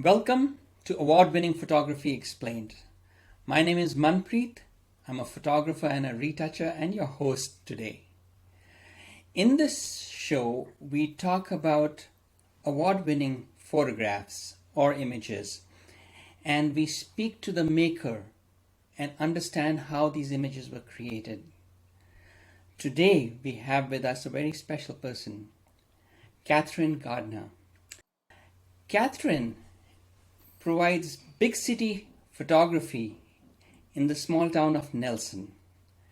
Welcome to Award-Winning Photography Explained. My name is Manpreet. I'm a photographer and a retoucher and your host today. In this show, we talk about award-winning photographs or images, and we speak to the maker and understand how these images were created. Today, we have with us a very special person, Kathryn Gardner. Kathryn provides big city photography in the small town of Nelson.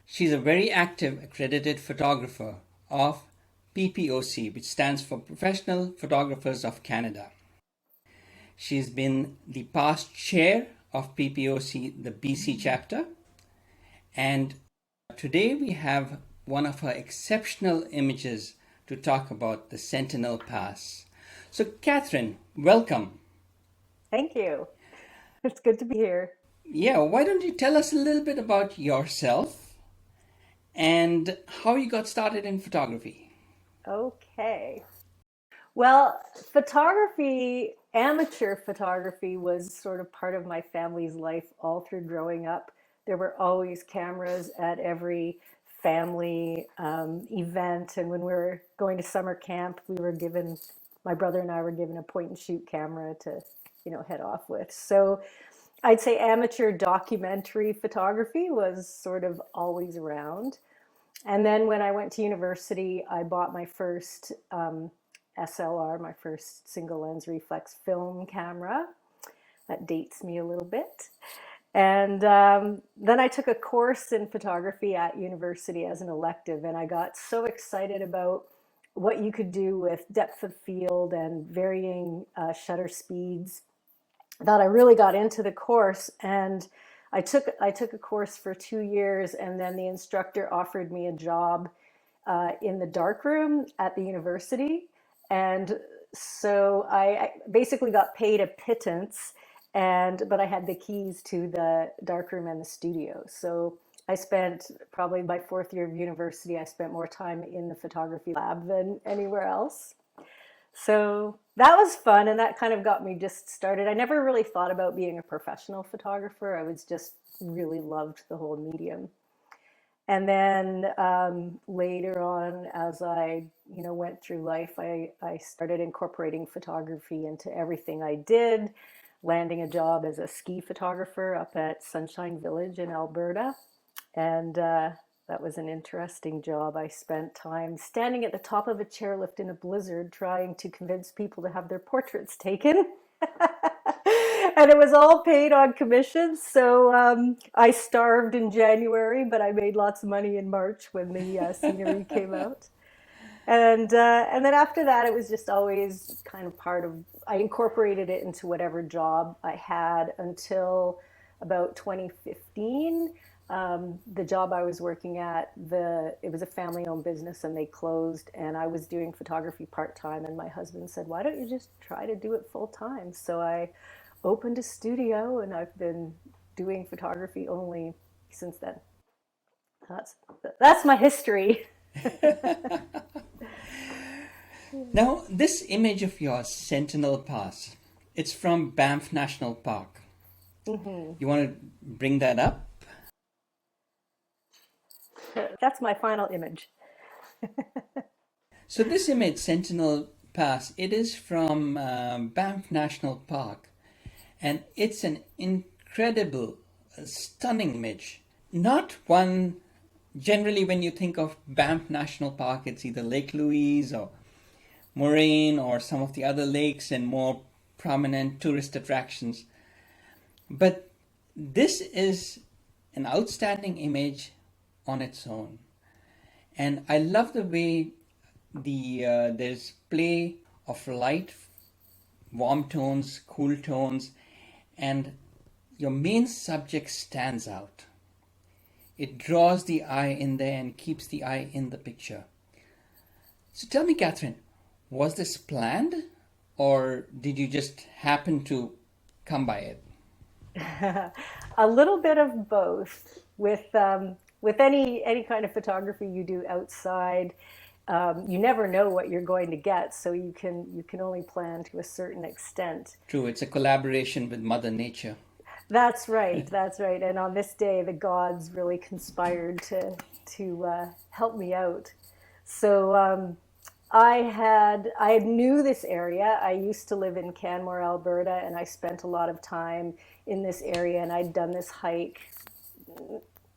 She's a very active accredited photographer of PPOC, which stands for Professional Photographers of Canada. She's been the past chair of PPOC, the BC chapter, and today we have one of her exceptional images to talk about, the Sentinel Pass. So Kathryn, welcome. Thank you. It's good to be here. Yeah, why don't you tell us a little bit about yourself and how you got started in photography? Okay. Well, photography, amateur photography, was sort of part of my family's life all through growing up. There were always cameras at every family event. And when we were going to summer camp, my brother and I were given a point and shoot camera to, head off with. So I'd say amateur documentary photography was sort of always around. And then when I went to university, I bought my first SLR, my first single lens reflex film camera. That dates me a little bit. And then I took a course in photography at university as an elective, and I got so excited about what you could do with depth of field and varying shutter speeds that I really got into the course. And I took a course for 2 years, and then the instructor offered me a job in the darkroom at the university. And so I basically got paid a pittance, but I had the keys to the darkroom and the studio. So I spent probably my fourth year of university, I spent more time in the photography lab than anywhere else. So that was fun, and that kind of got me just started. I never really thought about being a professional photographer. I was just really loved the whole medium. And then later on, as I went through life, I started incorporating photography into everything I did, landing a job as a ski photographer up at Sunshine Village in Alberta. And that was an interesting job. I spent time standing at the top of a chairlift in a blizzard trying to convince people to have their portraits taken. And it was all paid on commissions. So I starved in January, but I made lots of money in March when the scenery came out. And then after that, it was just always kind of I incorporated it into whatever job I had until about 2015. The job I was working at, it was a family-owned business, and they closed, and I was doing photography part-time, and my husband said, why don't you just try to do it full-time? So I opened a studio, and I've been doing photography only since then. That's my history. Now, this image of yours, Sentinel Pass, it's from Banff National Park. Mm-hmm. You want to bring that up? That's my final image. So this image, Sentinel Pass, it is from Banff National Park, and it's an incredible, stunning image. Not one, generally when you think of Banff National Park, it's either Lake Louise or Moraine or some of the other lakes and more prominent tourist attractions. But this is an outstanding image on its own. And I love the way there's play of light, warm tones, cool tones, and your main subject stands out. It draws the eye in there and keeps the eye in the picture. So tell me, Kathryn, was this planned, or did you just happen to come by it? A little bit of both. With any kind of photography you do outside, you never know what you're going to get, so you can only plan to a certain extent. True, it's a collaboration with Mother Nature. That's right. That's right. And on this day, the gods really conspired to help me out. So I knew this area. I used to live in Canmore, Alberta, and I spent a lot of time in this area. And I'd done this hike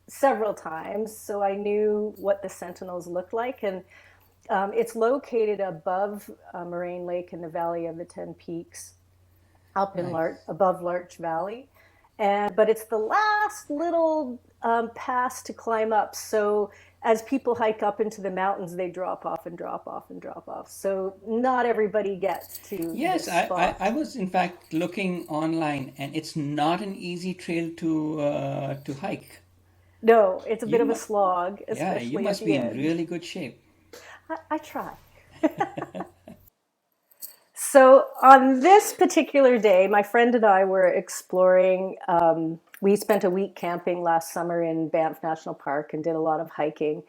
several times, so I knew what the Sentinels looked like. And it's located above Moraine Lake in the Valley of the Ten Peaks, up in Nice. above Larch Valley, and but it's the last little pass to climb up. So as people hike up into the mountains, they drop off and drop off and drop off. So not everybody gets to Yes, this I spot. was in fact looking online, and it's not an easy trail to hike. No, it's a bit You, of a mu- slog, yeah, you especially at must the be in end. really good shape. I try. So on this particular day, my friend and I were exploring. We spent a week camping last summer in Banff National Park and did a lot of hiking.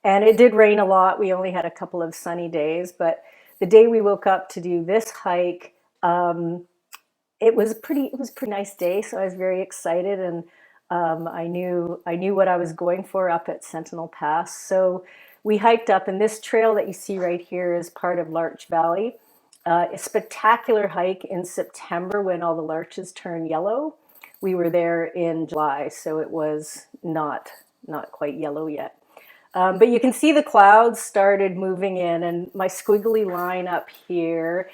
And it did rain a lot. We only had a couple of sunny days, but the day we woke up to do this hike, it was a pretty nice day. So I was very excited, and I knew what I was going for up at Sentinel Pass. So we hiked up, and this trail that you see right here is part of Larch Valley. A spectacular hike in September when all the larches turn yellow. We were there in July, so it was not quite yellow yet. But you can see the clouds started moving in, and my squiggly line up here.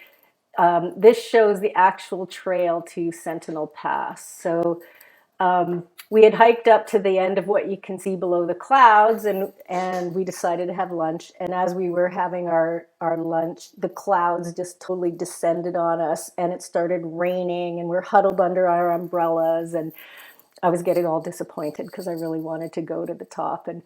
This shows the actual trail to Sentinel Pass. So we had hiked up to the end of what you can see below the clouds, and we decided to have lunch. And as we were having our lunch, the clouds just totally descended on us, and it started raining, and we're huddled under our umbrellas. And I was getting all disappointed because I really wanted to go to the top. And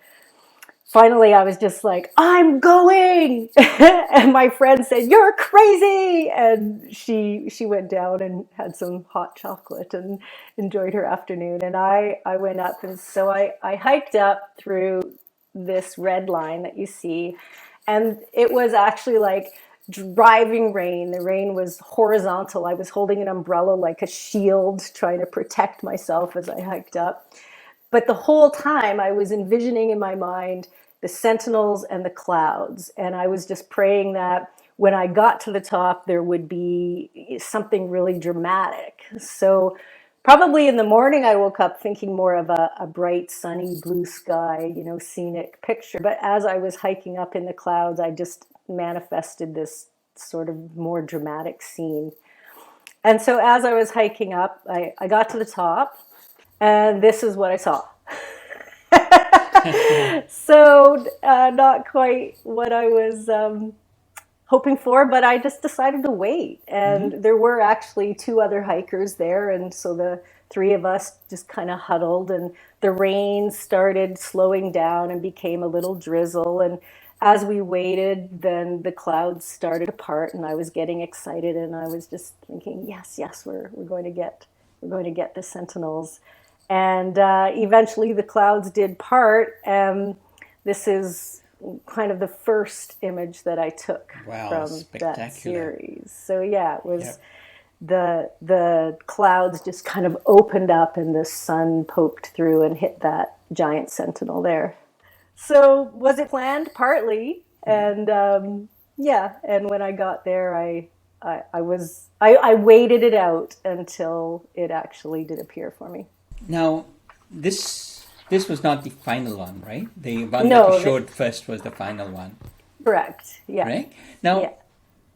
finally I was just like, I'm going. And my friend said, you're crazy. And she went down and had some hot chocolate and enjoyed her afternoon. And I went up, and so I hiked up through this red line that you see. And it was actually like driving rain. The rain was horizontal. I was holding an umbrella like a shield, trying to protect myself as I hiked up. But the whole time I was envisioning in my mind the sentinels and the clouds. And I was just praying that when I got to the top, there would be something really dramatic. So probably in the morning, I woke up thinking more of a bright, sunny, blue sky, scenic picture. But as I was hiking up in the clouds, I just manifested this sort of more dramatic scene. And so as I was hiking up, I got to the top, and this is what I saw. So not quite what I was hoping for, but I just decided to wait. Hmm. And there were actually two other hikers there, and so the three of us just kind of huddled, and the rain started slowing down and became a little drizzle. And as we waited, then the clouds started to part, and I was getting excited, and I was just thinking, yes, yes, we're going to get the Sentinels. And eventually the clouds did part. This is kind of the first image that I took Wow, from that spectacular. series. So yeah, it was Yep. the clouds just kind of opened up, and the sun poked through and hit that giant sentinel there. So was it planned? Partly. And yeah, and when I got there, I waited it out until it actually did appear for me. Now, this was not the final one, right? The one that you No, showed first was the final one, correct. Yeah, correct? yeah, Now,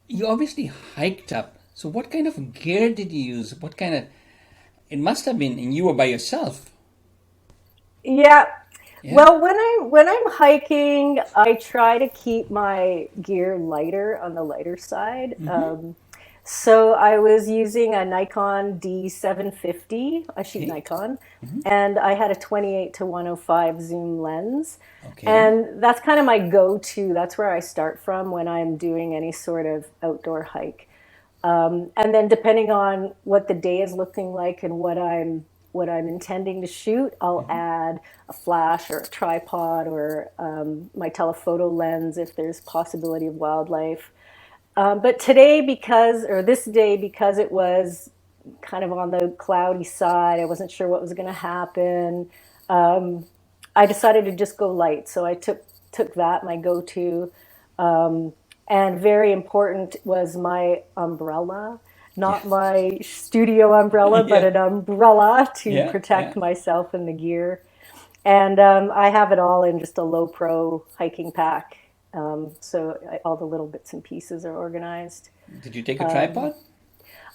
you obviously hiked up. So, what kind of gear did you use? What kind of? It must have been, and you were by yourself. yeah. Yeah. Well, when I'm hiking, I try to keep my gear lighter, on the lighter side. Mm-hmm. So I was using a Nikon D750. I shoot Okay. Nikon, Mm-hmm. and I had a 28 to 105 zoom lens, Okay. and that's kind of my go-to. That's where I start from when I'm doing any sort of outdoor hike. And then depending on what the day is looking like and what I'm what I'm intending to shoot, I'll add a flash or a tripod or my telephoto lens if there's possibility of wildlife. But today, this day, because it was kind of on the cloudy side, I wasn't sure what was going to happen. Um, I decided to just go light. So I took that, my go-to. And very important was my umbrella, not Yes. my studio umbrella, but Yeah. an umbrella to Yeah. Yeah. protect myself and the gear. And I have it all in just a low pro hiking pack. All the little bits and pieces are organized. Did you take a tripod?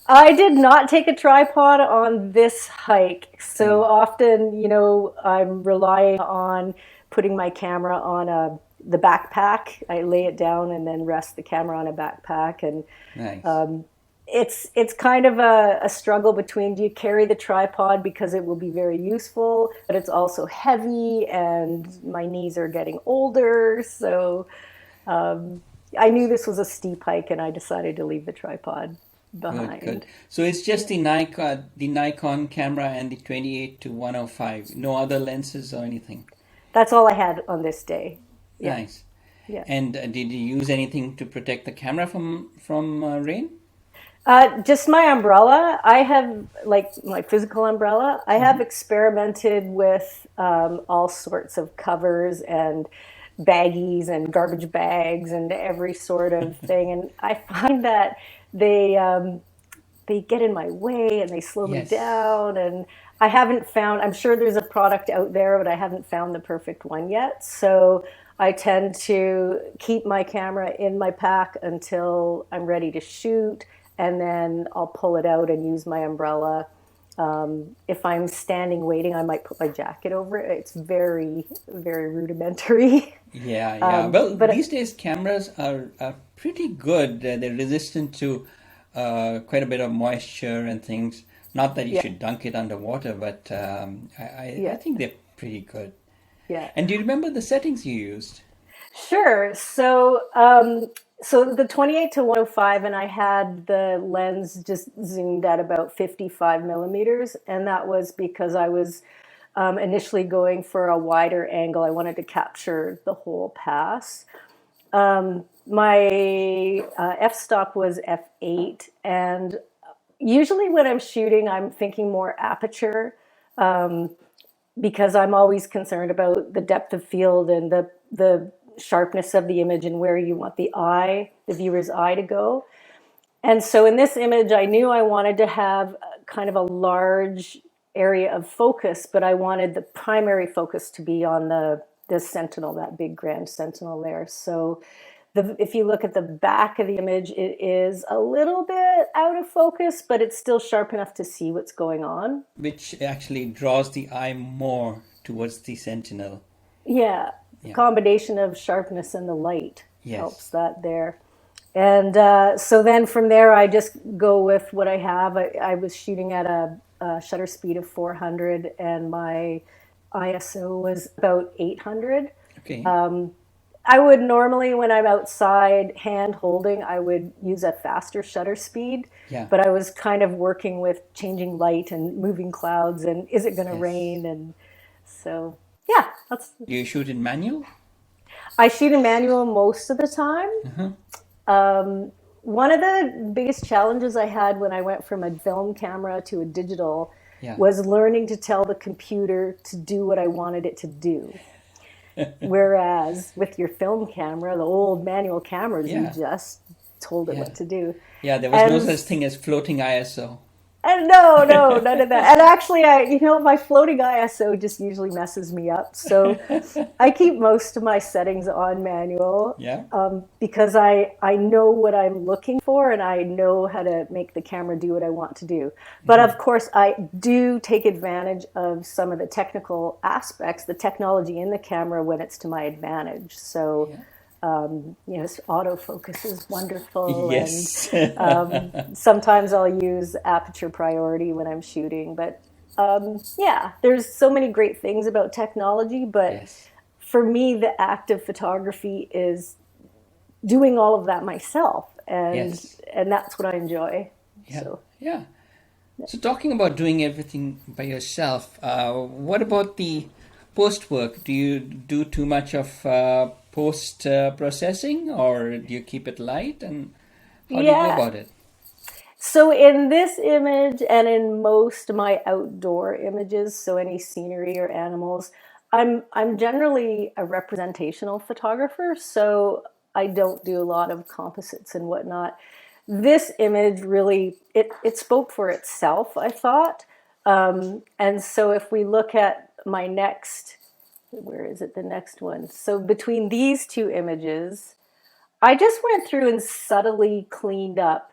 I did not take a tripod on this hike. So Mm, often, I'm relying on putting my camera on the backpack. I lay it down and then rest the camera on a backpack. And nice. it's kind of a struggle between, do you carry the tripod because it will be very useful, but it's also heavy and my knees are getting older. So I knew this was a steep hike and I decided to leave the tripod Good, good. behind. So it's just the Nikon camera and the 28 to 105. No other lenses or anything. That's all I had on this day. Yeah, Nice. yeah. And did you use anything to protect the camera from rain? Just my umbrella. I have like my physical umbrella. I have experimented with all sorts of covers and baggies and garbage bags and every sort of thing, and I find that they they get in my way and they slow me Yes. down. And I haven't found, I'm sure there's a product out there, but I haven't found the perfect one yet. So I tend to keep my camera in my pack until I'm ready to shoot. And then I'll pull it out and use my umbrella. If I'm standing waiting, I might put my jacket over it. It's very, very rudimentary. Yeah, yeah. Well, But these days cameras are pretty good. They're resistant to quite a bit of moisture and things. Not that you yeah, should dunk it underwater, but I yeah, think they're pretty good. yeah. And do you remember the settings you used? Sure. So the 28 to 105, and I had the lens just zoomed at about 55 millimeters, and that was because I was initially going for a wider angle. I wanted to capture the whole pass. My f-stop was f8, and usually when I'm shooting, I'm thinking more aperture because I'm always concerned about the depth of field and the sharpness of the image and where you want the viewer's eye to go. And so in this image, I knew I wanted to have kind of a large area of focus, but I wanted the primary focus to be on the Sentinel, that big grand Sentinel there. So if you look at the back of the image, it is a little bit out of focus, but it's still sharp enough to see what's going on. Which actually draws the eye more towards the Sentinel. Yeah, the Yeah. combination of shutterness and the light helps Yes. that there. And so then from there, I just go with what I have. I was shooting at a shutter speed of 400, and my ISO was about 800. Okay. I would normally, when I'm outside hand holding, I would use a faster shutter speed, Yeah. but I was kind of working with changing light and moving clouds and is it going to Yes. rain? And so, yeah, that's, Do you shoot in manual? I shoot in manual most of the time. Uh-huh. One of the biggest challenges I had when I went from a film camera to a digital Yeah. was learning to tell the computer to do what I wanted it to do. Whereas with your film camera, the old manual cameras, you Yeah. just told it Yeah. what to do. Yeah, there was no And such thing as floating ISO. And no, no, none of that. And actually, my floating ISO just usually messes me up. So I keep most of my settings on manual Yeah. because I know what I'm looking for and I know how to make the camera do what I want to do. But of course, I do take advantage of some of the technical aspects, the technology in the camera when it's to my advantage. So Yeah. Autofocus is wonderful, and Yes. sometimes I'll use aperture priority when I'm shooting. But yeah, there's so many great things about technology. But Yes. for me, the act of photography is doing all of that myself, and Yes. and that's what I enjoy. Yeah. So Yeah. So talking about doing everything by yourself, what about the post work? Do you do too much of post processing, or do you keep it light? And how do you go Yeah. about it? So in this image and in most of my outdoor images, so any scenery or animals, I'm generally a representational photographer, so I don't do a lot of composites and whatnot. This image really it spoke for itself, I thought. And so if we look at my next, where is it, the next one? So between these two images, I just went through and subtly cleaned up,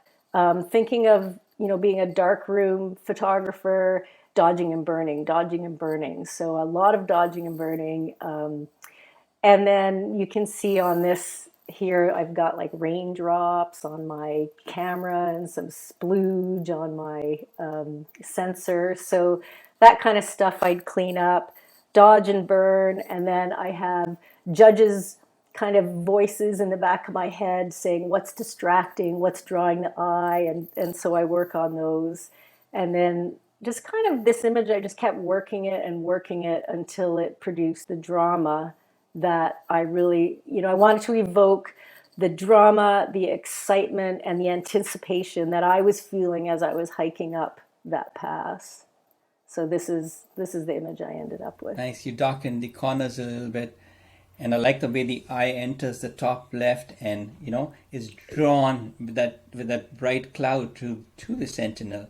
thinking of, being a darkroom photographer, dodging and burning, dodging and burning. So a lot of dodging and burning. And then you can see on this here, I've got like raindrops on my camera and some splooge on my sensor. So that kind of stuff I'd clean up, dodge and burn. And then I have judges kind of voices in the back of my head saying what's distracting, what's drawing the eye. And so I work on those. And then just kind of this image, I just kept working it until it produced the drama that I really, I wanted to evoke the drama, the excitement, and the anticipation that I was feeling as I was hiking up that pass. So this is the image I ended up with. Nice. You darken the corners a little bit, and I like the way the eye enters the top left, and is drawn with that bright cloud to the Sentinel.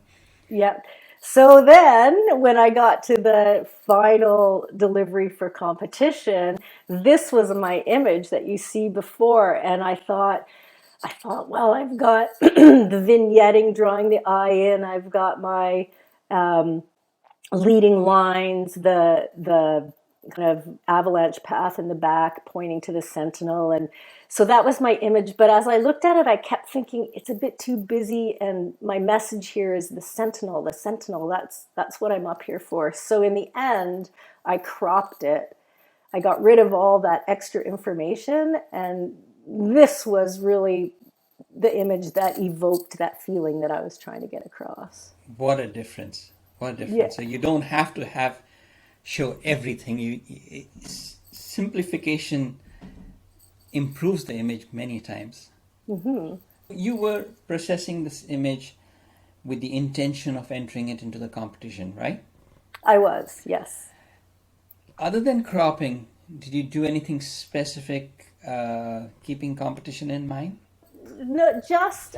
Yep. So then when I got to the final delivery for competition, this was my image that you see before. And I thought, well, I've got the vignetting drawing the eye in. I've got my leading lines, the kind of avalanche path in the back pointing to the Sentinel. And so that was my image. But as I looked at it, I kept thinking it's a bit too busy. And my message here is the Sentinel, the Sentinel. That's what I'm up here for. So in the end, I cropped it. I got rid of all that extra information. And this was really the image that evoked that feeling that I was trying to get across. What a difference! What a Yeah. difference! So you don't have to show everything. Simplification improves the image many times. You were processing this image with the intention of entering it into the competition, right? I was, yes. Other than cropping, did you do anything specific, keeping competition in mind? No,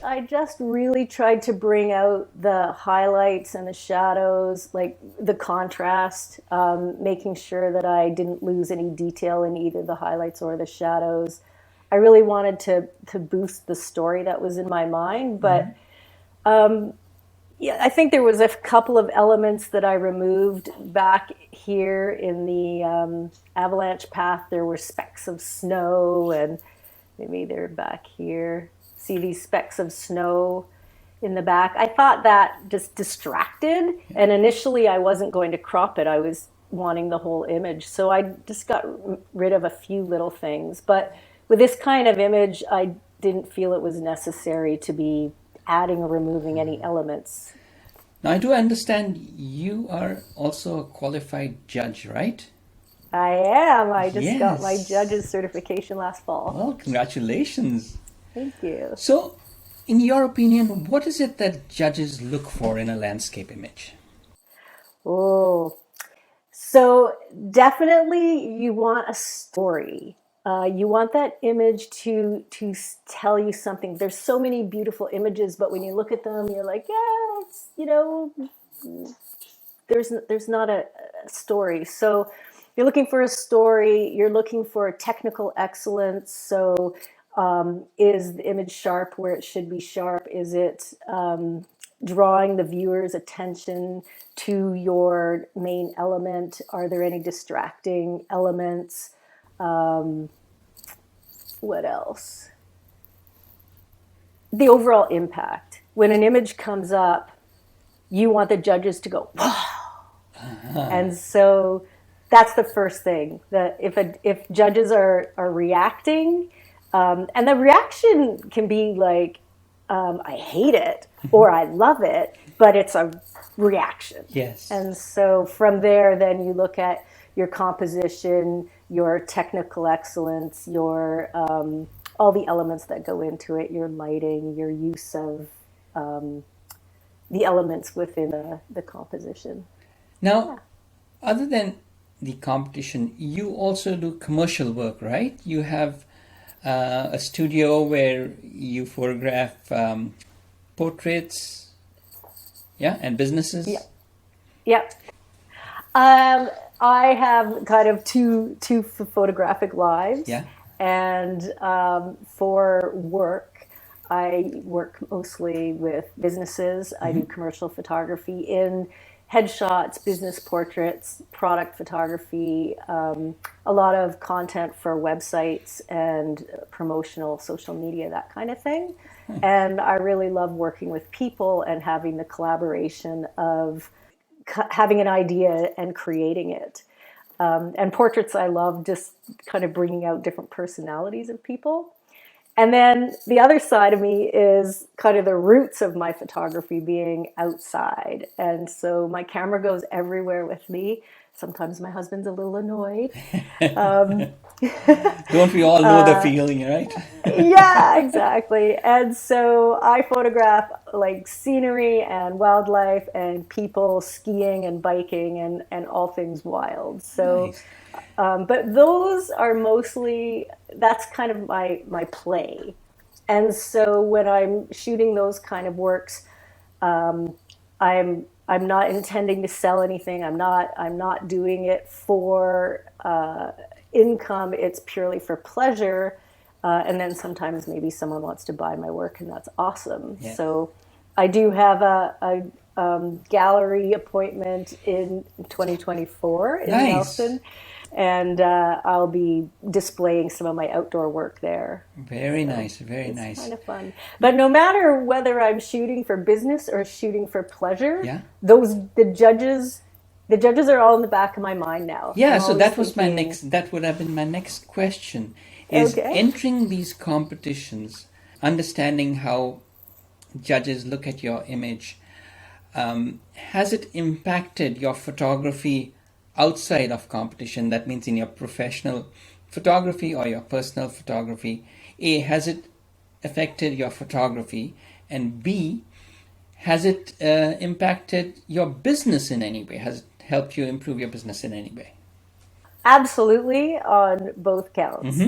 I just really tried to bring out the highlights and the shadows, like the contrast, making sure that I didn't lose any detail in either the highlights or the shadows. I really wanted to boost the story that was in my mind, but yeah, I think there was a couple of elements that I removed back here in the avalanche path. There were specks of snow, and maybe they're back here. See these specks of snow in the back. I thought that just distracted, and initially I wasn't going to crop it. I was wanting the whole image. So I just got rid of a few little things. But with this kind of image, I didn't feel it was necessary to be adding or removing any elements. Now, I do understand you are also a qualified judge, right? I am. I just got my Yes. judge's certification last fall. Well, congratulations. Thank you. So, in your opinion, what is it that judges look for in a landscape image? Oh, so definitely you want a story. You want that image to tell you something. There's so many beautiful images, but when you look at them, you're like, yeah, it's, there's not a story. So you're looking for a story. You're looking for technical excellence. So is the image sharp where it should be sharp? Is it drawing the viewer's attention to your main element? Are there any distracting elements? What else? The overall impact. When an image comes up, you want the judges to go, wow. And so that's the first thing. That if judges are reacting, and the reaction can be like, I hate it or I love it, but it's a reaction. Yes. And so from there, then you look at your composition, your technical excellence, your all the elements that go into it, your lighting, your use of the elements within the composition. Now, Yeah. other than the competition, you also do commercial work, right? You have a studio where you photograph portraits, yeah, and Yeah. businesses. Yeah. Um, I have kind of two photographic lives, Yeah. and for work, I work mostly with businesses. I do commercial photography in headshots, business portraits, product photography, a lot of content for websites and promotional social media, that kind of thing. And I really love working with people and having the collaboration of having an idea and creating it. And portraits, I love just kind of bringing out different personalities of people. And then the other side of me is kind of the roots of my photography being outside. And so my camera goes everywhere with me. Sometimes my husband's a little annoyed. Don't we all know the feeling, right? Yeah, exactly. And so I photograph like scenery and wildlife and people skiing and biking and all things wild. So, Nice. but those are mostly, that's kind of my play. And so when I'm shooting those kind of works, I'm not intending to sell anything. I'm not doing it for income. It's purely for pleasure. And then sometimes maybe someone wants to buy my work, and that's awesome. Yeah. So I do have a gallery appointment in 2024 in Nice. Nelson, and I'll be displaying some of my outdoor work there. Very So nice. Very it's nice. kind of fun. But no matter whether I'm shooting for business or shooting for pleasure, Yeah. those the judges are all in the back of my mind now. Yeah, I'm so always that was my thinking, next, that would have been my next question, is okay. entering these competitions, understanding how judges look at your image, has it impacted your photography outside of competition? That means in your professional photography or your personal photography. A, has it affected your photography? And B, has it impacted your business in any way? Has it helped you improve your business in any way? Absolutely on both counts.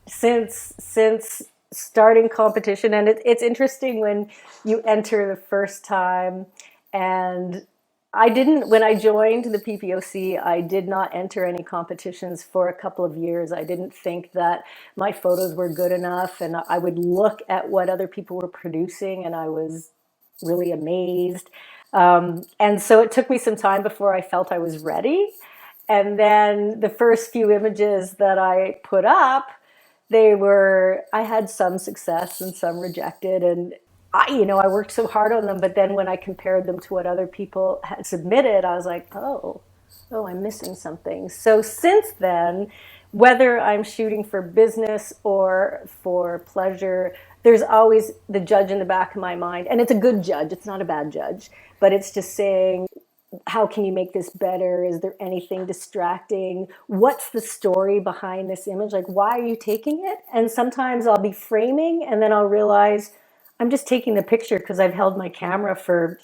Since starting competition, and it's interesting when you enter the first time, and I didn't when I joined the PPOC, I did not enter any competitions for a couple of years. I didn't think that my photos were good enough, and I would look at what other people were producing, and I was really amazed. And so it took me some time before I felt I was ready. And then the first few images that I put up, I had some success and some rejected. And I worked so hard on them. But then when I compared them to what other people had submitted, I was like, oh, I'm missing something. So since then, whether I'm shooting for business or for pleasure, there's always the judge in the back of my mind. And it's a good judge, it's not a bad judge, but it's just saying, how can you make this better? Is there anything distracting? What's the story behind this image? Like, why are you taking it? And sometimes I'll be framing and then I'll realize I'm just taking the picture because I've held my camera for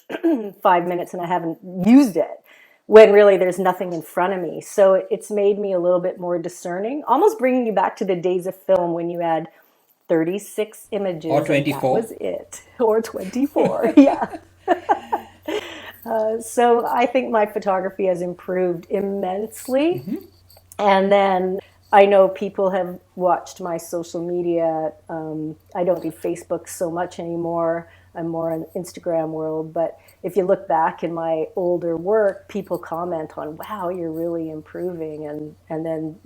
5 minutes and I haven't used it, when really there's nothing in front of me. So it's made me a little bit more discerning, almost bringing you back to the days of film when you had 36 Or images and that 24? was it, or 24. Yeah. So I think my photography has improved immensely. And then I know people have watched my social media. I don't do Facebook so much anymore. I'm more in Instagram world. But if you look back in my older work, people comment on, wow, you're really improving. And then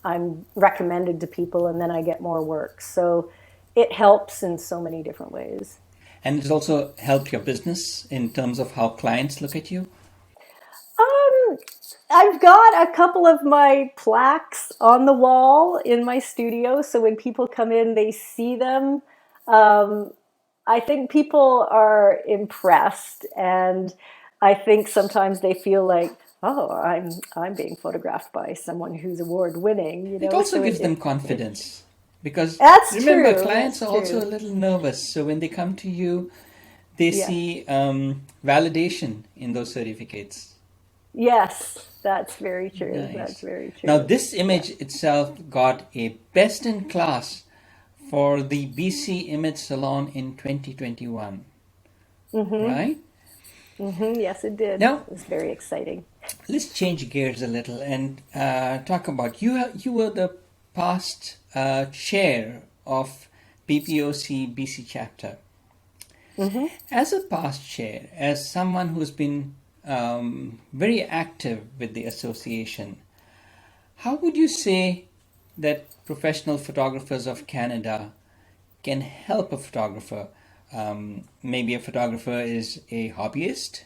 I'm recommended to people and then I get more work. So it helps in so many different ways. And it's also helped your business in terms of how clients look at you? Um, I've got a couple of my plaques on the wall in my studio, so when people come in, they see them. Um, I think people are impressed, and I think sometimes they feel like, oh, I'm being photographed by someone who's award winning, you It know. also So gives them it confidence because that's remember, true. clients That's are also true. a little nervous. So when they come to you, they Yeah. see validation in those certificates. Yes, that's very true. That's Nice. very Now, true. this Yeah. image itself got a best in class for the BC Image Salon in 2021, Mm-hmm. right? Mm-hmm. Yes, it did. Now, It was very exciting. let's change gears a little and talk about you. You were the past chair of PPOC BC chapter. Mm-hmm. As a past chair, as someone who's been very active with the association, how would you say that professional photographers of Canada can help a photographer? Maybe a photographer is a hobbyist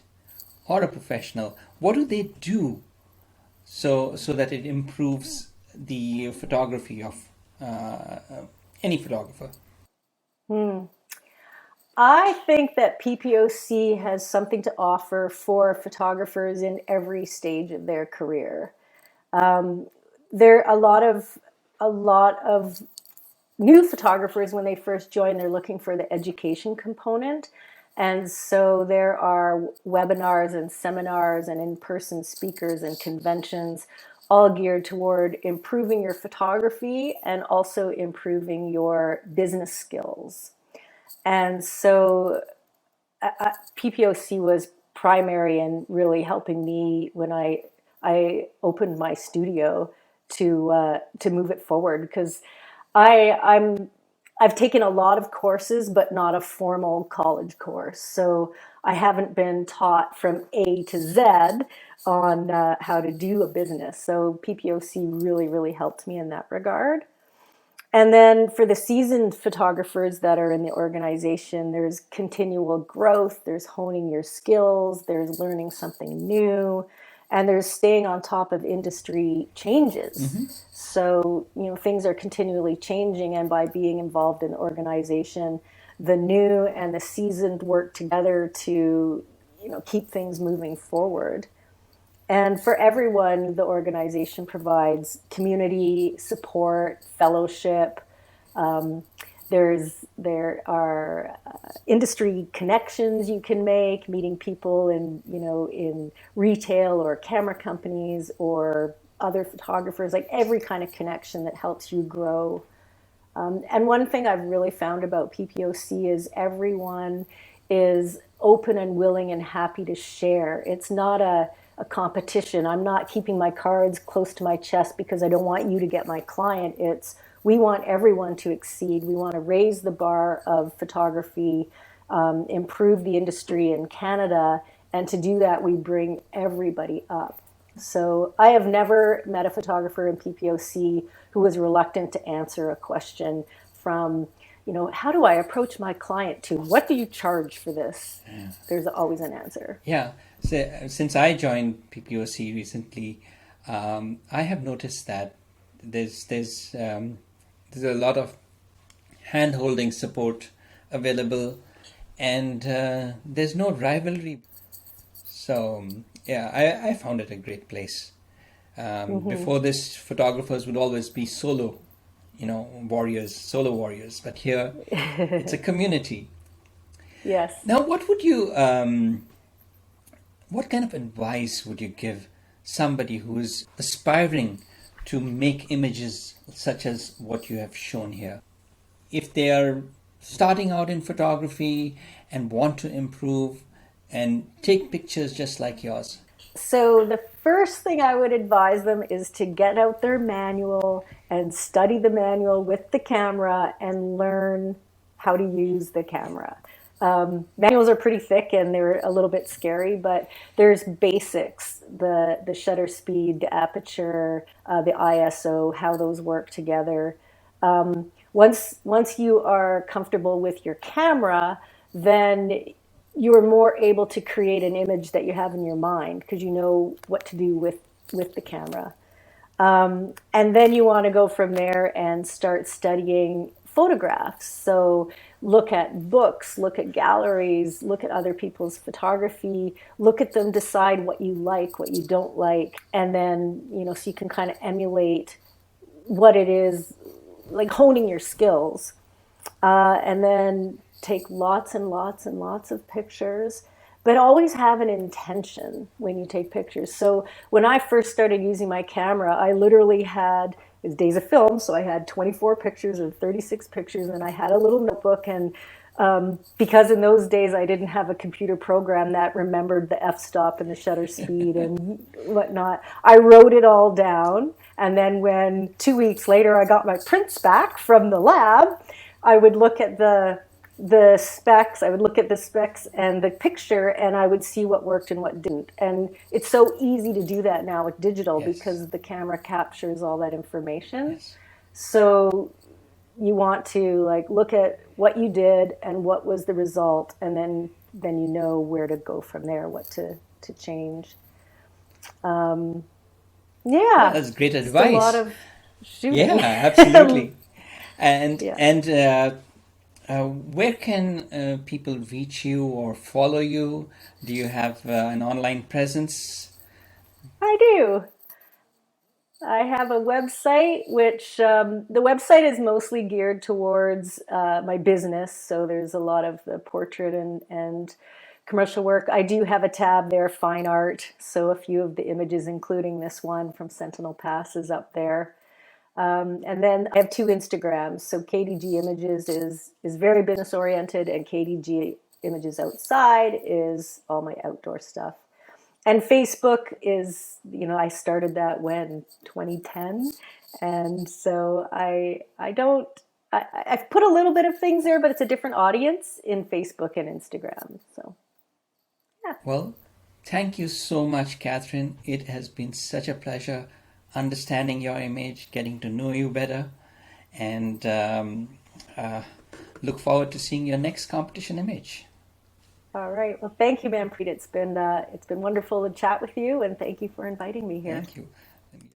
or a professional. What do they do so that it improves the photography of uh, any photographer? Hmm. I think that PPOC has something to offer for photographers in every stage of their career. There are a lot of new photographers when they first join. They're looking for the education component, and so there are webinars and seminars and in-person speakers and conventions, all geared toward improving your photography and also improving your business skills. And so PPOC was primary in really helping me when I opened my studio to move it forward, because I'm I've taken a lot of courses, but not a formal college course. So I haven't been taught from A to Z on how to do a business. So PPOC really helped me in that regard. And then for the seasoned photographers that are in the organization, there's continual growth, there's honing your skills, there's learning something new, and there's staying on top of industry changes. Mm-hmm. So, things are continually changing, and by being involved in the organization, the new and the seasoned work together to, keep things moving forward. And for everyone, the organization provides community support, fellowship. Um, there are industry connections you can make, meeting people in retail or camera companies or other photographers, like every kind of connection that helps you grow. And one thing I've really found about PPOC is everyone is open and willing and happy to share. It's not a competition. I'm not keeping my cards close to my chest because I don't want you to get my client. It's we want everyone to exceed. We want to raise the bar of photography, improve the industry in Canada. And to do that, we bring everybody up. So I have never met a photographer in PPOC who was reluctant to answer a question from, how do I approach my client, to what do you charge for this? There's always an answer. Yeah. So, since I joined PPOC recently, I have noticed that there's a lot of hand-holding support available, and there's no rivalry. So yeah, I found it a great place. Mm-hmm. Before this, photographers would always be solo, solo warriors. But here, it's a community. Yes. Now, what kind of advice would you give somebody who is aspiring to make images such as what you have shown here? If they are starting out in photography and want to improve and take pictures just like yours. So the first thing I would advise them is to get out their manual and study the manual with the camera and learn how to use the camera. Manuals are pretty thick and they're a little bit scary, but there's basics: the shutter speed, the aperture, the ISO, how those work together. Once you are comfortable with your camera, then you are more able to create an image that you have in your mind because you know what to do with the camera. And then you want to go from there and start studying photographs. So look at books, look at galleries, look at other people's photography, look at them, decide what you like, what you don't like, and then, so you can kind of emulate what it is, like honing your skills. And then take lots and lots and lots of pictures, but always have an intention when you take pictures. So when I first started using my camera, I literally had, it was days of film, so I had 24 pictures or 36 pictures, and I had a little notebook. And because in those days I didn't have a computer program that remembered the f-stop and the shutter speed and whatnot, I wrote it all down. And then when 2 weeks later I got my prints back from the lab, I would look at the specs, I would look at the specs and the picture, and I would see what worked and what didn't. And it's so easy to do that now with digital Yes. because the camera captures all that information. Yes. So you want to like look at what you did and what was the result, and then you know where to go from there, what to change. Well, Yeah, that's great just a lot advice. of Yeah, shooting. absolutely. And Yeah. where can people reach you or follow you? Do you have an online presence? I do. I have a website, which the website is mostly geared towards my business. So there's a lot of the portrait and commercial work. I do have a tab there, fine art. So a few of the images, including this one from Sentinel Pass, is up there. And then I have two Instagrams. So KDG Images is very business oriented, and KDG Images Outside is all my outdoor stuff. And Facebook is, I started that when 2010, and so I don't. I've put a little bit of things there, but it's a different audience in Facebook and Instagram. So yeah. Well, thank you so much, Catherine. It has been such a pleasure understanding your image, getting to know you better, and uh, look forward to seeing your next competition image. All right. Well, thank you, Manpreet. It's been wonderful to chat with you, and thank you for inviting me here. Thank you.